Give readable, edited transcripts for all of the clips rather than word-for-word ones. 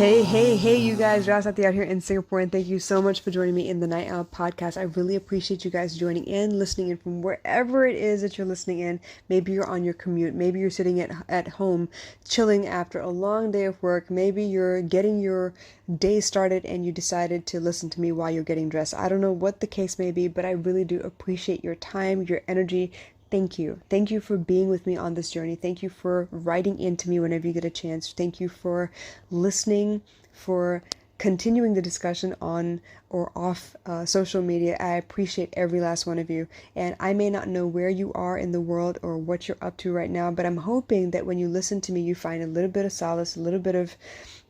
Hey, you guys, Rasati out here in Singapore, and thank you so much for joining me in the Night Owl podcast. I really appreciate you guys joining in, listening in from wherever it is that you're listening in. Maybe you're on your commute, maybe you're sitting at home chilling after a long day of work, maybe you're getting your day started and you decided to listen to me while you're getting dressed. I don't know what the case may be, but I really do appreciate your time, your energy. Thank you. Thank you for being with me on this journey. Thank you for writing into me whenever you get a chance. Thank you for listening, for continuing the discussion on or off social media. I appreciate every last one of you. And I may not know where you are in the world or what you're up to right now, but I'm hoping that when you listen to me, you find a little bit of solace, a little bit of,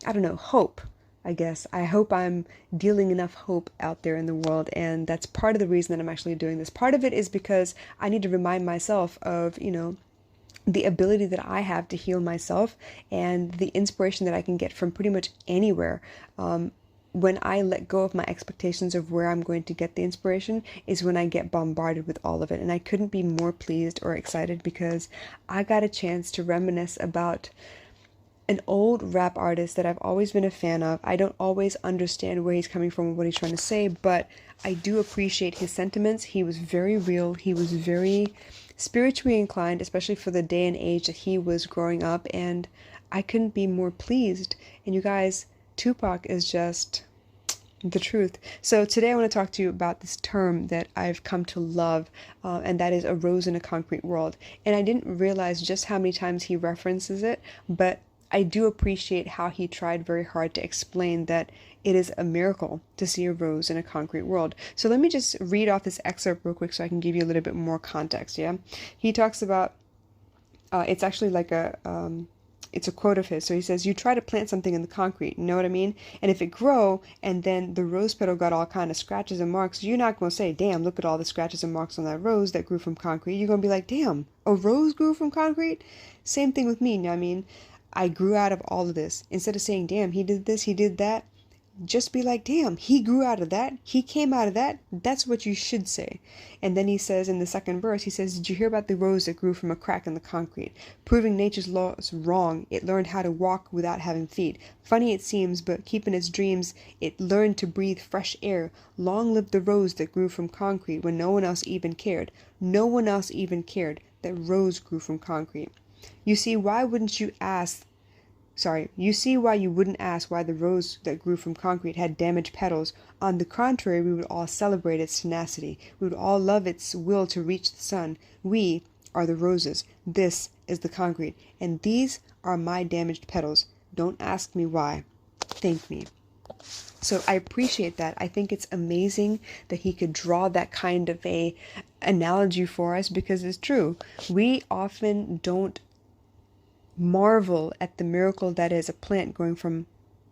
I don't know, hope. I guess. I hope I'm dealing enough hope out there in the world, and that's part of the reason that I'm actually doing this. Part of it is because I need to remind myself of, the ability that I have to heal myself and the inspiration that I can get from pretty much anywhere. When I let go of my expectations of where I'm going to get the inspiration is when I get bombarded with all of it. And I couldn't be more pleased or excited because I got a chance to reminisce about an old rap artist that I've always been a fan of. I don't always understand where he's coming from and what he's trying to say, but I do appreciate his sentiments. He was very real. He was very spiritually inclined, especially for the day and age that he was growing up, and I couldn't be more pleased. And you guys, Tupac is just the truth. So today I want to talk to you about this term that I've come to love, and that is a rose in a concrete world. And I didn't realize just how many times he references it, but I do appreciate how he tried very hard to explain that it is a miracle to see a rose in a concrete world. So let me just read off this excerpt real quick so I can give you a little bit more context, yeah? He talks about, it's actually like it's a quote of his. So he says, you try to plant something in the concrete, you know what I mean? And if it grow and then the rose petal got all kind of scratches and marks, you're not going to say, damn, look at all the scratches and marks on that rose that grew from concrete. You're going to be like, damn, a rose grew from concrete? Same thing with me, you know what I mean? I grew out of all of this. Instead of saying, damn, he did this, he did that, just be like, damn, he grew out of that. He came out of that. That's what you should say. And then he says in the second verse, he says, did you hear about the rose that grew from a crack in the concrete? Proving nature's laws wrong, it learned how to walk without having feet. Funny it seems, but keeping its dreams, it learned to breathe fresh air. Long live the rose that grew from concrete when no one else even cared. No one else even cared that rose grew from concrete. You see, why wouldn't you ask? You see why you wouldn't ask why the rose that grew from concrete had damaged petals. On the contrary, we would all celebrate its tenacity. We would all love its will to reach the sun. We are the roses. This is the concrete. And these are my damaged petals. Don't ask me why. Thank me. So I appreciate that. I think it's amazing that he could draw that kind of a analogy for us because it's true. We often don't marvel at the miracle that is a plant growing from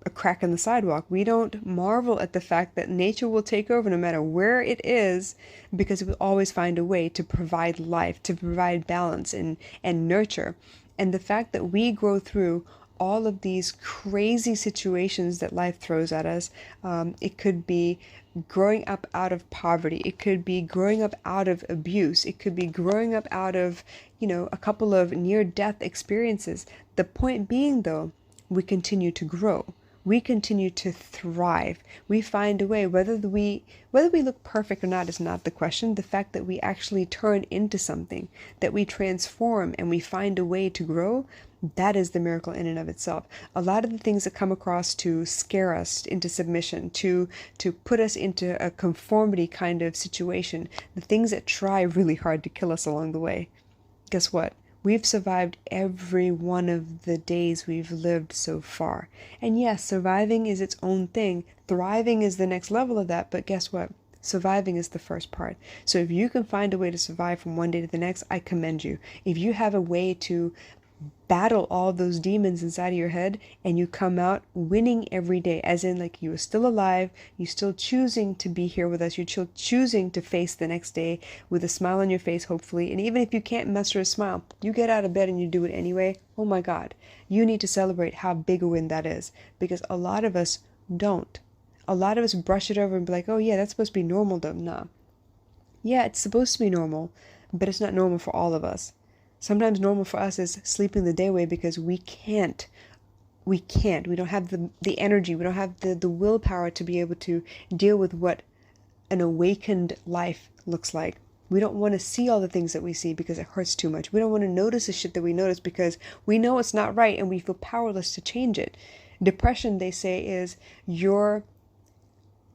a crack in the sidewalk. We don't marvel at the fact that nature will take over no matter where it is because it will always find a way to provide life, to provide balance and nurture. And the fact that we grow through all of these crazy situations that life throws at us, it could be growing up out of poverty, it could be growing up out of abuse, it could be growing up out of, a couple of near-death experiences. The point being, though, we continue to grow. We continue to thrive. We find a way, whether we look perfect or not is not the question. The fact that we actually turn into something, that we transform and we find a way to grow, that is the miracle in and of itself. A lot of the things that come across to scare us into submission, to put us into a conformity kind of situation, the things that try really hard to kill us along the way, guess what? We've survived every one of the days we've lived so far. And yes, surviving is its own thing. Thriving is the next level of that. But guess what? Surviving is the first part. So if you can find a way to survive from one day to the next, I commend you. If you have a way to battle all those demons inside of your head and you come out winning every day, as in like you are still alive, you're still choosing to be here with us, you're still choosing to face the next day with a smile on your face, hopefully. And even if you can't muster a smile, you get out of bed and you do it anyway. Oh my God, you need to celebrate how big a win that is, because a lot of us don't. A lot of us brush it over and be like, oh yeah, that's supposed to be normal though. Nah. Yeah, it's supposed to be normal, but it's not normal for all of us. Sometimes normal for us is sleeping the day away because we can't we can't. We don't have the energy. We don't have the willpower to be able to deal with what an awakened life looks like. We don't want to see all the things that we see because it hurts too much. We don't want to notice the shit that we notice because we know it's not right and we feel powerless to change it. Depression, they say, is your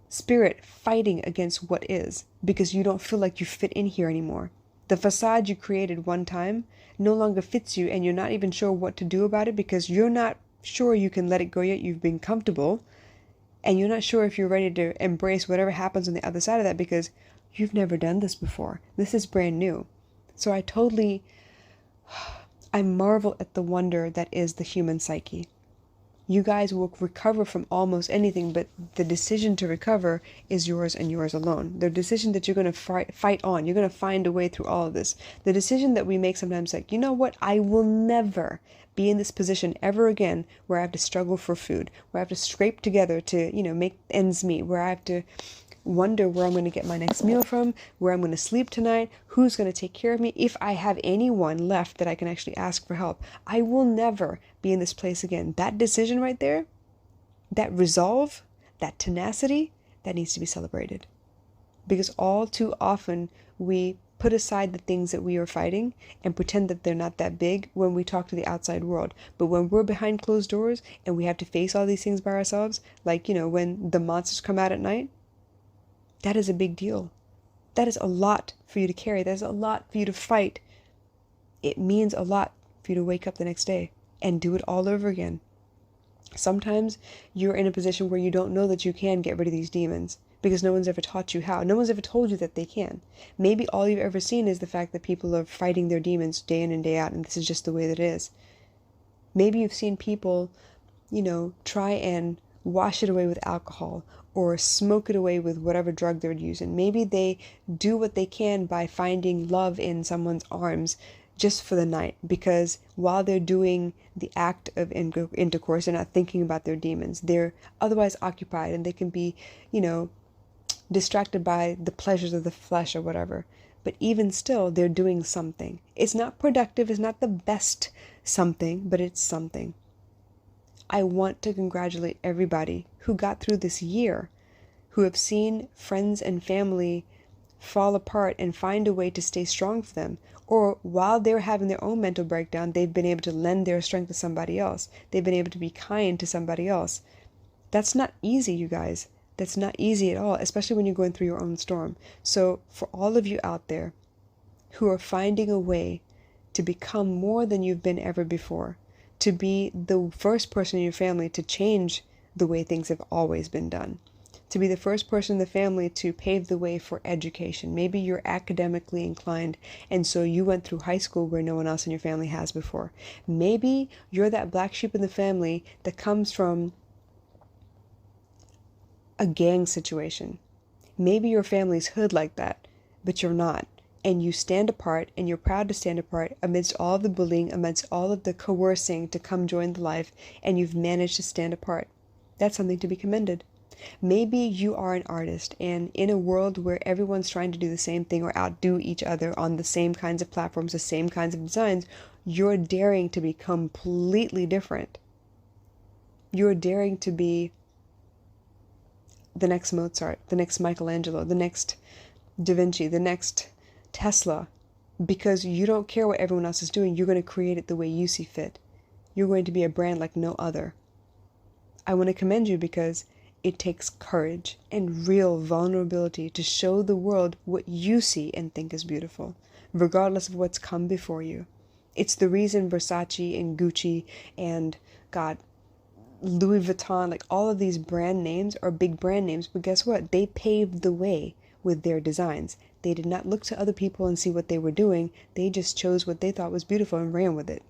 spirit fighting against what is because you don't feel like you fit in here anymore. The facade you created one time no longer fits you, and you're not even sure what to do about it because you're not sure you can let it go yet. You've been comfortable, and you're not sure if you're ready to embrace whatever happens on the other side of that because you've never done this before. This is brand new. So I marvel at the wonder that is the human psyche. You guys will recover from almost anything, but the decision to recover is yours and yours alone. The decision that you're going to fight on, you're going to find a way through all of this. The decision that we make sometimes, like, you know what, I will never be in this position ever again where I have to struggle for food, where I have to scrape together to, make ends meet, where I have to wonder where I'm going to get my next meal from, where I'm going to sleep tonight, who's going to take care of me, if I have anyone left that I can actually ask for help. I will never be in this place again. That decision right there, that resolve, that tenacity, that needs to be celebrated. Because all too often we put aside the things that we are fighting and pretend that they're not that big when we talk to the outside world. But when we're behind closed doors and we have to face all these things by ourselves, like, when the monsters come out at night, that is a big deal. That is a lot for you to carry. That is a lot for you to fight. It means a lot for you to wake up the next day and do it all over again. Sometimes you're in a position where you don't know that you can get rid of these demons because no one's ever taught you how. No one's ever told you that they can. Maybe all you've ever seen is the fact that people are fighting their demons day in and day out, and this is just the way that it is. Maybe you've seen people, try and wash it away with alcohol or smoke it away with whatever drug they're using. Maybe they do what they can by finding love in someone's arms just for the night, because while they're doing the act of intercourse, they're not thinking about their demons. They're otherwise occupied and they can be, distracted by the pleasures of the flesh or whatever. But even still, they're doing something. It's not productive, it's not the best something, but it's something. I want to congratulate everybody who got through this year, who have seen friends and family fall apart and find a way to stay strong for them. Or while they're having their own mental breakdown, they've been able to lend their strength to somebody else. They've been able to be kind to somebody else. That's not easy, you guys. That's not easy at all, especially when you're going through your own storm. So for all of you out there who are finding a way to become more than you've been ever before, to be the first person in your family to change the way things have always been done, to be the first person in the family to pave the way for education. Maybe you're academically inclined, and so you went through high school where no one else in your family has before. Maybe you're that black sheep in the family that comes from a gang situation. Maybe your family's hood like that, but you're not. And you stand apart, and you're proud to stand apart amidst all of the bullying, amidst all of the coercing to come join the life, and you've managed to stand apart. That's something to be commended. Maybe you are an artist, and in a world where everyone's trying to do the same thing or outdo each other on the same kinds of platforms, the same kinds of designs, you're daring to be completely different. You're daring to be the next Mozart, the next Michelangelo, the next Da Vinci, the next Tesla, because you don't care what everyone else is doing. You're going to create it the way you see fit. You're going to be a brand like no other. I want to commend you because it takes courage and real vulnerability to show the world what you see and think is beautiful, regardless of what's come before you. It's the reason Versace and Gucci and, Louis Vuitton, like all of these brand names are big brand names, but guess what? They paved the way with their designs. They did not look to other people and see what they were doing. They just chose what they thought was beautiful and ran with it.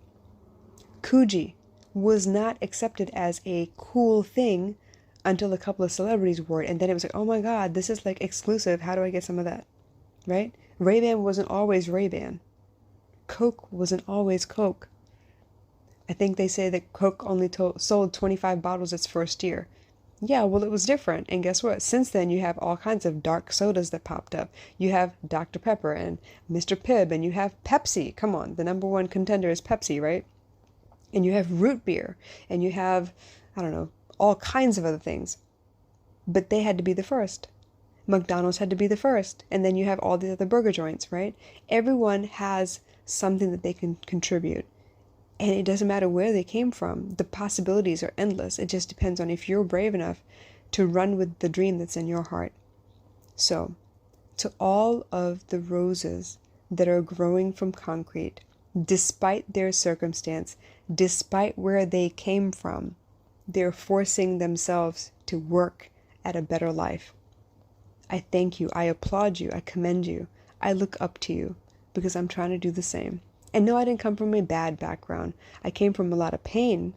Coogee was not accepted as a cool thing until a couple of celebrities wore it, and then it was like, oh my god, this is like exclusive. How do I get some of that? Right? Ray-Ban wasn't always Ray-Ban. Coke wasn't always Coke. I think they say that Coke only sold 25 bottles its first year. Yeah, well, it was different. And guess what? Since then, you have all kinds of dark sodas that popped up. You have Dr. Pepper and Mr. Pibb, and you have Pepsi. Come on, the number one contender is Pepsi, right? and you have root beer, and you have, I don't know, all kinds of other things. But they had to be the first. McDonald's had to be the first. And then you have all the other burger joints, right? Everyone has something that they can contribute. And it doesn't matter where they came from. The possibilities are endless. It just depends on if you're brave enough to run with the dream that's in your heart. So, to all of the roses that are growing from concrete, despite their circumstance, despite where they came from, they're forcing themselves to work at a better life. I thank you. I applaud you. I commend you. I look up to you because I'm trying to do the same. And no, I didn't come from a bad background. I came from a lot of pain,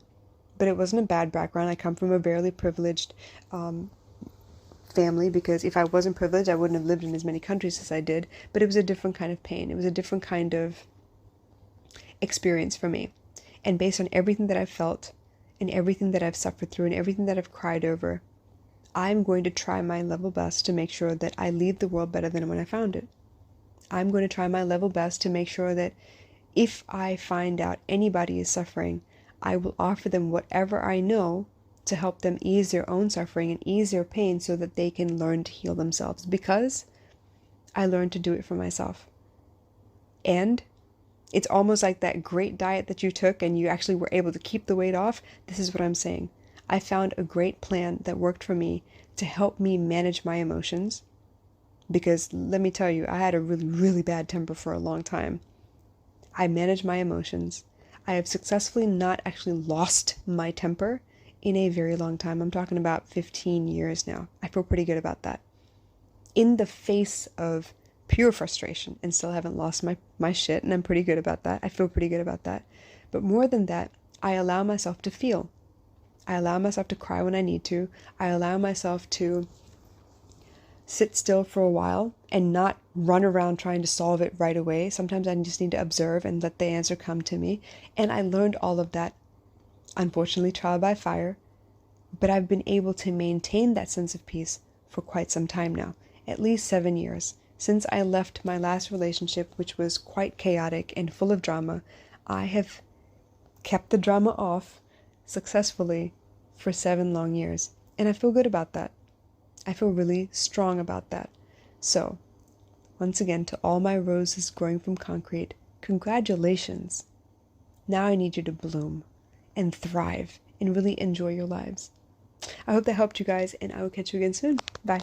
but it wasn't a bad background. I come from a barely privileged family, because if I wasn't privileged, I wouldn't have lived in as many countries as I did. But it was a different kind of pain. It was a different kind of experience for me. And based on everything that I've felt and everything that I've suffered through and everything that I've cried over, I'm going to try my level best to make sure that I leave the world better than when I found it. I'm going to try my level best to make sure that if I find out anybody is suffering, I will offer them whatever I know to help them ease their own suffering and ease their pain so that they can learn to heal themselves, because I learned to do it for myself. And it's almost like that great diet that you took and you actually were able to keep the weight off. This is what I'm saying. I found a great plan that worked for me to help me manage my emotions, because let me tell you, I had a really, really bad temper for a long time. I managed my emotions. I have successfully not actually lost my temper in a very long time. I'm talking about 15 years now. I feel pretty good about that. In the face of pure frustration, and still haven't lost my shit, and I'm pretty good about that. I feel pretty good about that. But more than that, I allow myself to feel. I allow myself to cry when I need to. I allow myself to sit still for a while and not run around trying to solve it right away. Sometimes I just need to observe and let the answer come to me. And I learned all of that, unfortunately, trial by fire. But I've been able to maintain that sense of peace for quite some time now, at least 7 years. Since I left my last relationship, which was quite chaotic and full of drama, I have kept the drama off successfully for 7 long years. And I feel good about that. I feel really strong about that. So, once again, to all my roses growing from concrete, congratulations. Now I need you to bloom and thrive and really enjoy your lives. I hope that helped you guys, and I will catch you again soon. Bye.